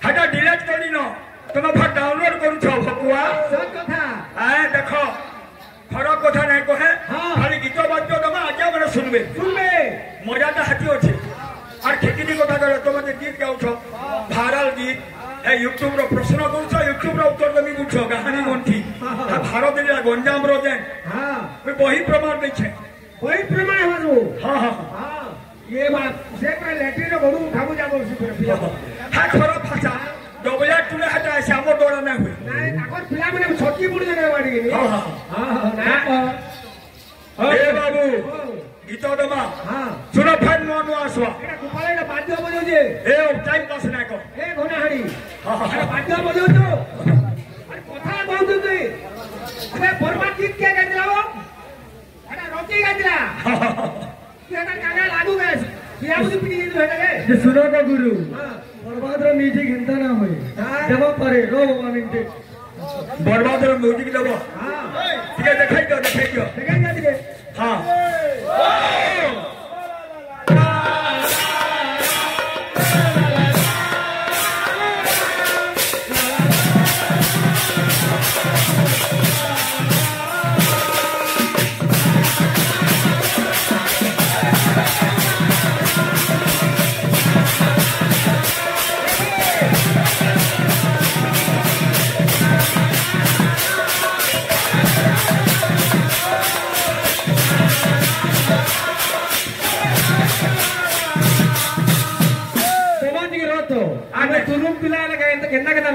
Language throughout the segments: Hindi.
हटा डिलीट करी न तुम फिर डाउनलोड करू छ भकुआ सच कथा आए देखो खराब कथा नहीं कहे खाली गीत बाद्य तुम आज्ञा मैंने सुनबे मजाटा हाथी अच्छे और ठेकिनी कथा करे तुम गीत गाउछ भाइराल गीत यूट्यूब रो प्रश्न करूछ यूट्यूब रो उत्तर देमी बुझ कहानी गंठी भारत रे गंजाम रो जे बही प्रमाण दै छे बही प्रमाण हमारो हां ये बात से पर लेटरिन रो घड़ू खाबू जाबो से हा खराब भाषा डबला टुले हटा श्याम डोरा ना हुए नहीं ताकर पिला माने छोटी बुड़ी जने बाड़ी के हां ना ए बाबू गीत दमा सुनो फाइन नो आसवा एटा गोपालेला बाद्य बजो जे ए टाइम पास ना को ए घोनाहाड़ी अरे बाद्य बजो तो अरे कथा बहुत तू अबे बर्बाद गीत क्या गाइला वो एटा रोटी गाइला एटा कागा लागू गए पिया बुझी पिटी गई हेटा के ये सुनो का गुरु बर्बाद रो म्यूजिक हिंदा ना होए जब परे रो मिनटे बर्बाद रो म्यूजिक दबो ठीक है देखाई दो हां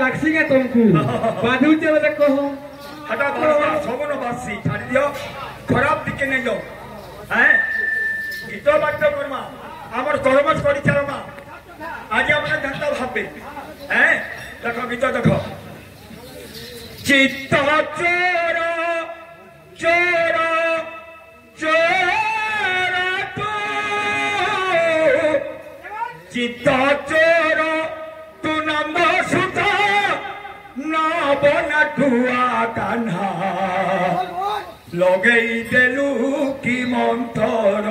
लाक्सी के तुमको बाधु जे बजे कहो हटा बाबा सबनो बासी छाड़ दियो खराब दिखे नहीं जाओ हैं गीत बाद्य करमा हमर कर्मच करी चलमा आज अपने जनता भाबे हैं देखो गीत देखो चित्त चोर चोर चोर तो चित्त चोर तू नंद सुता ना बना ठुआ कान्हा लगेई देलु की मंतर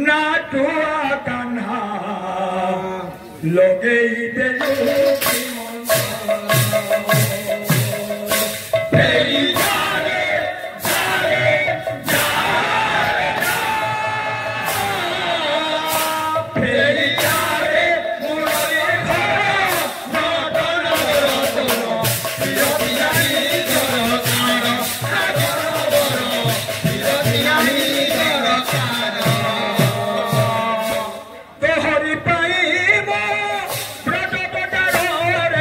ना ठुआ कान्हा लगेई देलु की हरि पाई मो ब्रज बजार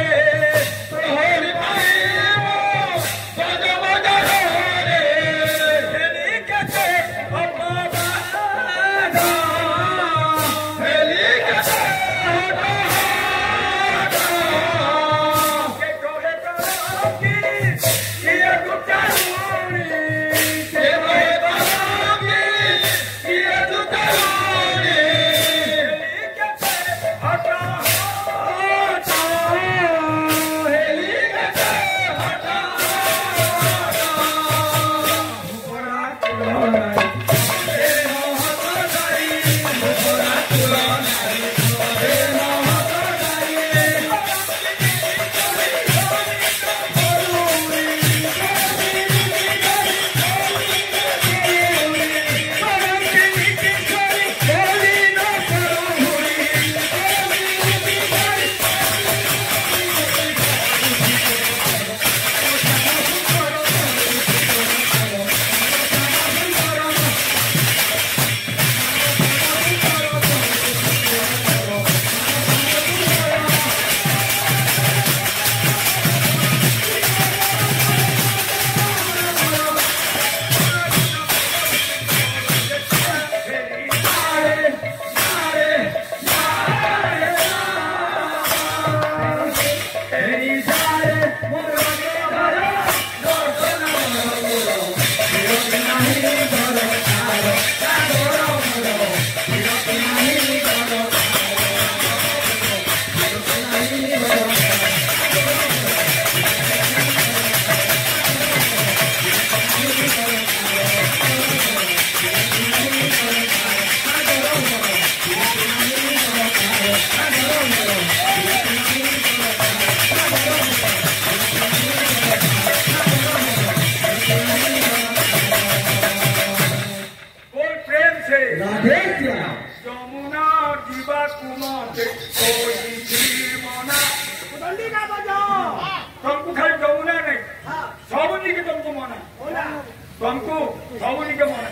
ସବୁ ନିଜ ମନେ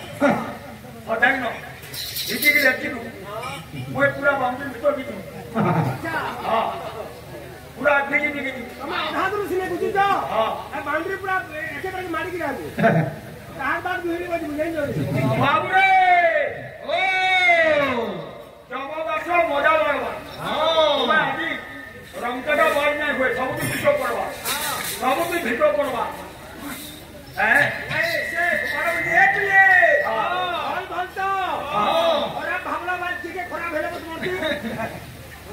ହଟାଇନ ଏଠିକି ଦେଖିନୁ ମୁଁ ପୁରା ବାଉଣ୍ଡ୍ରି ଭିତରେ କିଛି ହଁ ପୁରା ଆଗେଇ ଯିବି ତମେ ଅଧାଦରୁ ସିନେ ବୁଝୁଛ ବାଉଣ୍ଡ୍ରି ପୁରା ଏକେବାରେ ମାରିକି ଯାଆନ୍ତୁ ତାହାର ବାଦ ଦୁହେରି ବାଜି ବୁଝେଇ ଯାଉଛି ବାବୁରେ ଓ ଜବରଦସ୍ତ ମଜା ଲାଗବା ତମେ ଆଜି ରଙ୍ଗଟା ବାଜ ନାଇଁ ହୁଏ ସବୁଠି ଭିଡ଼ ପଡ଼ବା ସବୁଠି ଭିଡ଼ ପଡ଼ବା ସେ ଖରାପ ଦେଖିଲେ ଭଲ ତ ଖରାପ ଭାବନା ବାଦ ଟିକେ ଖରାପ ହେଲେ ମତେ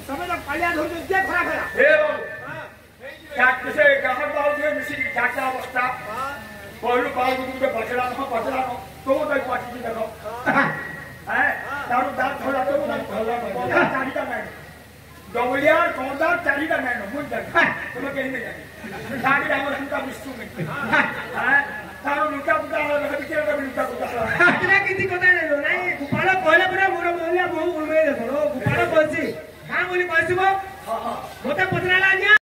ତମେ ତ ପାଳିଆ ଧରୁଛ କିଏ ଖରାପ ହେଲା ସେ ଗାହର ବାହୁରେ ମିଶିକି ଚାରିଟା ଅବସ୍ଥା କହିଲୁ ବାହୁକୁ ଗୋଟେ ବଜଳାନ ତୋ ତାଇ ପାଟିକି ଦେଖ ତାର ଦାঁত ধরা তো চারিটা নাই ডবলিয়ার কর্দার চারিটা নাই বুঝ জানি তোমাকে এনে জানি দাঁড়িয়ে আমার সুতা বিষ্ণু তার লুটা পুটা ভিতরে লুটা পুটা এটা কিছু কথা নাই গোপাল কইলে পরে মোর মহিলা বহু উড়বে দেখো গোপাল বলছি হ্যাঁ বলি কইছিব